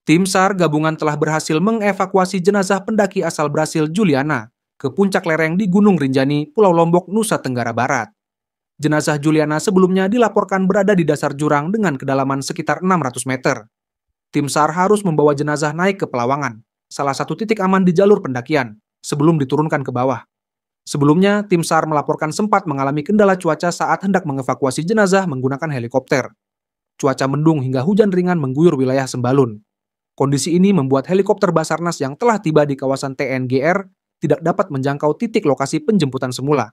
Tim SAR gabungan telah berhasil mengevakuasi jenazah pendaki asal Brasil Juliana ke puncak lereng di Gunung Rinjani, Pulau Lombok, Nusa Tenggara Barat. Jenazah Juliana sebelumnya dilaporkan berada di dasar jurang dengan kedalaman sekitar 600 meter. Tim SAR harus membawa jenazah naik ke Pelawangan, salah satu titik aman di jalur pendakian, sebelum diturunkan ke bawah. Sebelumnya, tim SAR melaporkan sempat mengalami kendala cuaca saat hendak mengevakuasi jenazah menggunakan helikopter. Cuaca mendung hingga hujan ringan mengguyur wilayah Sembalun. Kondisi ini membuat helikopter Basarnas yang telah tiba di kawasan TNGR tidak dapat menjangkau titik lokasi penjemputan semula.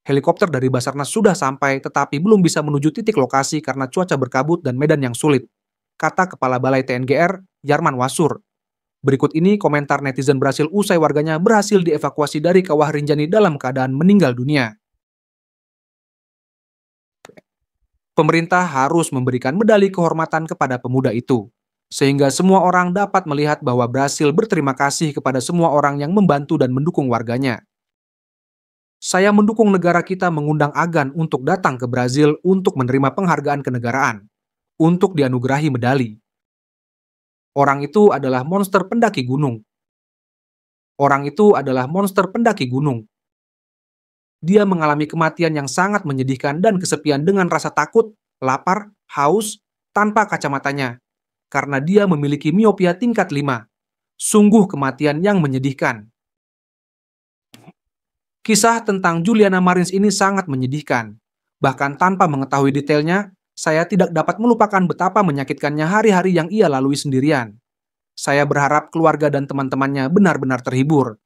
Helikopter dari Basarnas sudah sampai tetapi belum bisa menuju titik lokasi karena cuaca berkabut dan medan yang sulit, kata Kepala Balai TNGR, Yarman Wasur. Berikut ini komentar netizen Brasil usai warganya berhasil dievakuasi dari Kawah Rinjani dalam keadaan meninggal dunia. Pemerintah harus memberikan medali kehormatan kepada pemuda itu, sehingga semua orang dapat melihat bahwa Brasil berterima kasih kepada semua orang yang membantu dan mendukung warganya. Saya mendukung negara kita mengundang Agan untuk datang ke Brasil untuk menerima penghargaan kenegaraan, untuk dianugerahi medali. Orang itu adalah monster pendaki gunung. Orang itu adalah monster pendaki gunung. Dia mengalami kematian yang sangat menyedihkan dan kesepian dengan rasa takut, lapar, haus, tanpa kacamatanya, karena dia memiliki miopia tingkat 5. Sungguh kematian yang menyedihkan. Kisah tentang Juliana Marins ini sangat menyedihkan. Bahkan tanpa mengetahui detailnya, saya tidak dapat melupakan betapa menyakitkannya hari-hari yang ia lalui sendirian. Saya berharap keluarga dan teman-temannya benar-benar terhibur.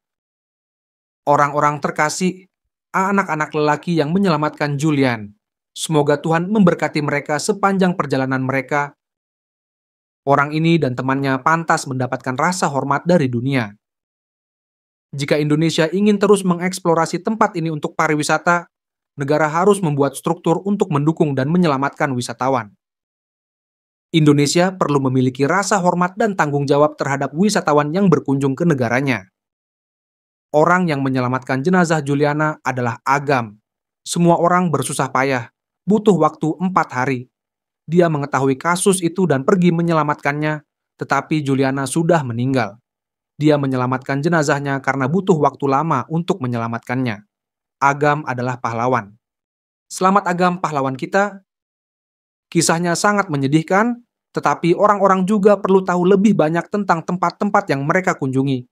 Orang-orang terkasih, anak-anak lelaki yang menyelamatkan Julian. Semoga Tuhan memberkati mereka sepanjang perjalanan mereka. Orang ini dan temannya pantas mendapatkan rasa hormat dari dunia. Jika Indonesia ingin terus mengeksplorasi tempat ini untuk pariwisata, negara harus membuat struktur untuk mendukung dan menyelamatkan wisatawan. Indonesia perlu memiliki rasa hormat dan tanggung jawab terhadap wisatawan yang berkunjung ke negaranya. Orang yang menyelamatkan jenazah Juliana adalah Agam. Semua orang bersusah payah, butuh waktu 4 hari. Dia mengetahui kasus itu dan pergi menyelamatkannya, tetapi Juliana sudah meninggal. Dia menyelamatkan jenazahnya karena butuh waktu lama untuk menyelamatkannya. Agam adalah pahlawan. Selamat Agam, pahlawan kita. Kisahnya sangat menyedihkan, tetapi orang-orang juga perlu tahu lebih banyak tentang tempat-tempat yang mereka kunjungi.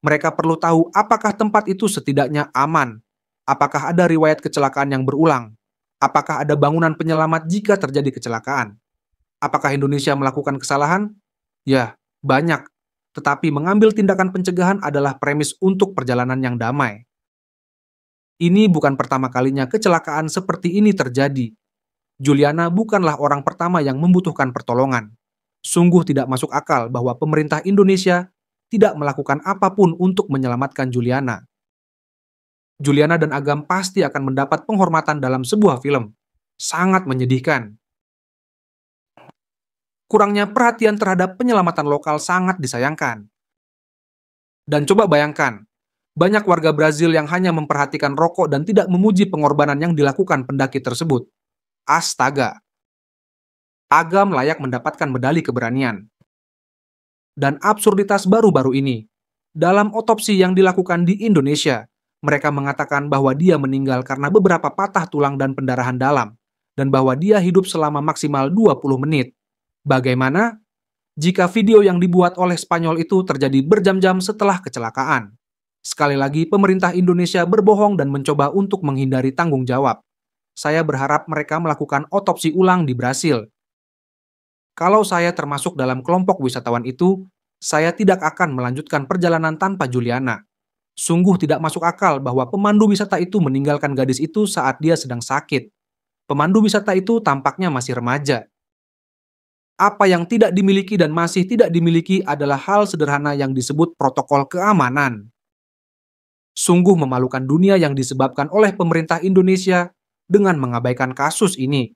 Mereka perlu tahu apakah tempat itu setidaknya aman, apakah ada riwayat kecelakaan yang berulang, apakah ada bangunan penyelamat jika terjadi kecelakaan. Apakah Indonesia melakukan kesalahan? Ya, banyak. Tetapi mengambil tindakan pencegahan adalah premis untuk perjalanan yang damai. Ini bukan pertama kalinya kecelakaan seperti ini terjadi. Juliana bukanlah orang pertama yang membutuhkan pertolongan. Sungguh tidak masuk akal bahwa pemerintah Indonesia tidak melakukan apapun untuk menyelamatkan Juliana. Juliana dan Agam pasti akan mendapat penghormatan dalam sebuah film. Sangat menyedihkan. Kurangnya perhatian terhadap penyelamatan lokal sangat disayangkan. Dan coba bayangkan, banyak warga Brazil yang hanya memperhatikan rokok dan tidak memuji pengorbanan yang dilakukan pendaki tersebut. Astaga. Agam layak mendapatkan medali keberanian. Dan absurditas baru-baru ini. Dalam otopsi yang dilakukan di Indonesia, mereka mengatakan bahwa dia meninggal karena beberapa patah tulang dan pendarahan dalam, dan bahwa dia hidup selama maksimal 20 menit. Bagaimana jika video yang dibuat oleh Spanyol itu terjadi berjam-jam setelah kecelakaan? Sekali lagi, pemerintah Indonesia berbohong dan mencoba untuk menghindari tanggung jawab. Saya berharap mereka melakukan otopsi ulang di Brasil. Kalau saya termasuk dalam kelompok wisatawan itu, saya tidak akan melanjutkan perjalanan tanpa Juliana. Sungguh tidak masuk akal bahwa pemandu wisata itu meninggalkan gadis itu saat dia sedang sakit. Pemandu wisata itu tampaknya masih remaja. Apa yang tidak dimiliki dan masih tidak dimiliki adalah hal sederhana yang disebut protokol keamanan. Sungguh memalukan dunia yang disebabkan oleh pemerintah Indonesia dengan mengabaikan kasus ini.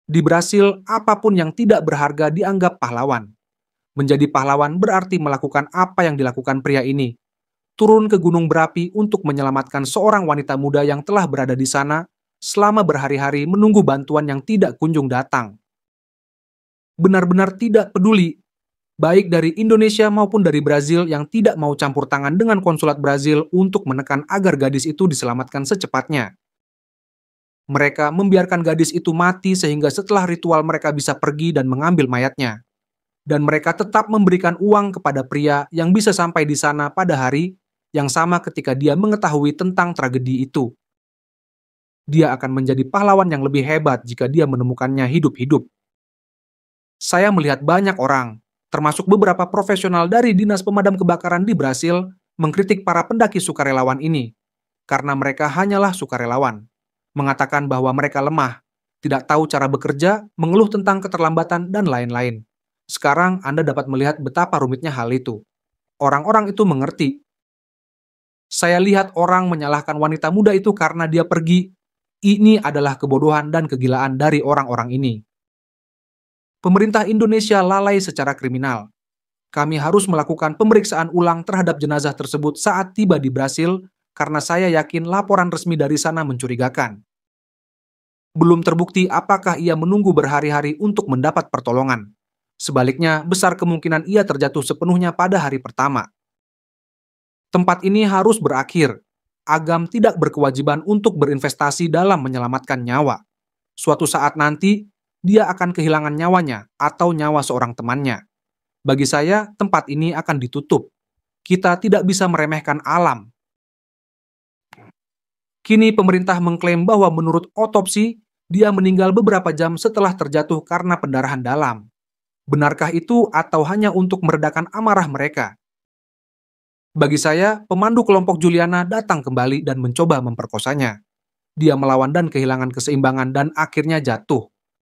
Di Brasil, apapun yang tidak berharga dianggap pahlawan. Menjadi pahlawan berarti melakukan apa yang dilakukan pria ini. Turun ke gunung berapi untuk menyelamatkan seorang wanita muda yang telah berada di sana selama berhari-hari menunggu bantuan yang tidak kunjung datang. Benar-benar tidak peduli. baik dari Indonesia maupun dari Brazil yang tidak mau campur tangan dengan konsulat Brazil untuk menekan agar gadis itu diselamatkan secepatnya. Mereka membiarkan gadis itu mati sehingga setelah ritual mereka bisa pergi dan mengambil mayatnya. Dan mereka tetap memberikan uang kepada pria yang bisa sampai di sana pada hari yang sama ketika dia mengetahui tentang tragedi itu. Dia akan menjadi pahlawan yang lebih hebat jika dia menemukannya hidup-hidup. Saya melihat banyak orang, termasuk beberapa profesional dari Dinas Pemadam Kebakaran di Brasil, mengkritik para pendaki sukarelawan ini, karena mereka hanyalah sukarelawan, mengatakan bahwa mereka lemah, tidak tahu cara bekerja, mengeluh tentang keterlambatan, dan lain-lain. Sekarang Anda dapat melihat betapa rumitnya hal itu. Orang-orang itu mengerti. Saya lihat orang menyalahkan wanita muda itu karena dia pergi. Ini adalah kebodohan dan kegilaan dari orang-orang ini. Pemerintah Indonesia lalai secara kriminal. Kami harus melakukan pemeriksaan ulang terhadap jenazah tersebut saat tiba di Brasil karena saya yakin laporan resmi dari sana mencurigakan. Belum terbukti apakah ia menunggu berhari-hari untuk mendapat pertolongan. Sebaliknya, besar kemungkinan ia terjatuh sepenuhnya pada hari pertama. Tempat ini harus berakhir. Agam tidak berkewajiban untuk berinvestasi dalam menyelamatkan nyawa. Suatu saat nanti, dia akan kehilangan nyawanya atau nyawa seorang temannya. Bagi saya, tempat ini akan ditutup. Kita tidak bisa meremehkan alam. Kini pemerintah mengklaim bahwa menurut otopsi, dia meninggal beberapa jam setelah terjatuh karena pendarahan dalam. Benarkah itu atau hanya untuk meredakan amarah mereka? Bagi saya, pemandu kelompok Juliana datang kembali dan mencoba memperkosanya. Dia melawan dan kehilangan keseimbangan dan akhirnya jatuh.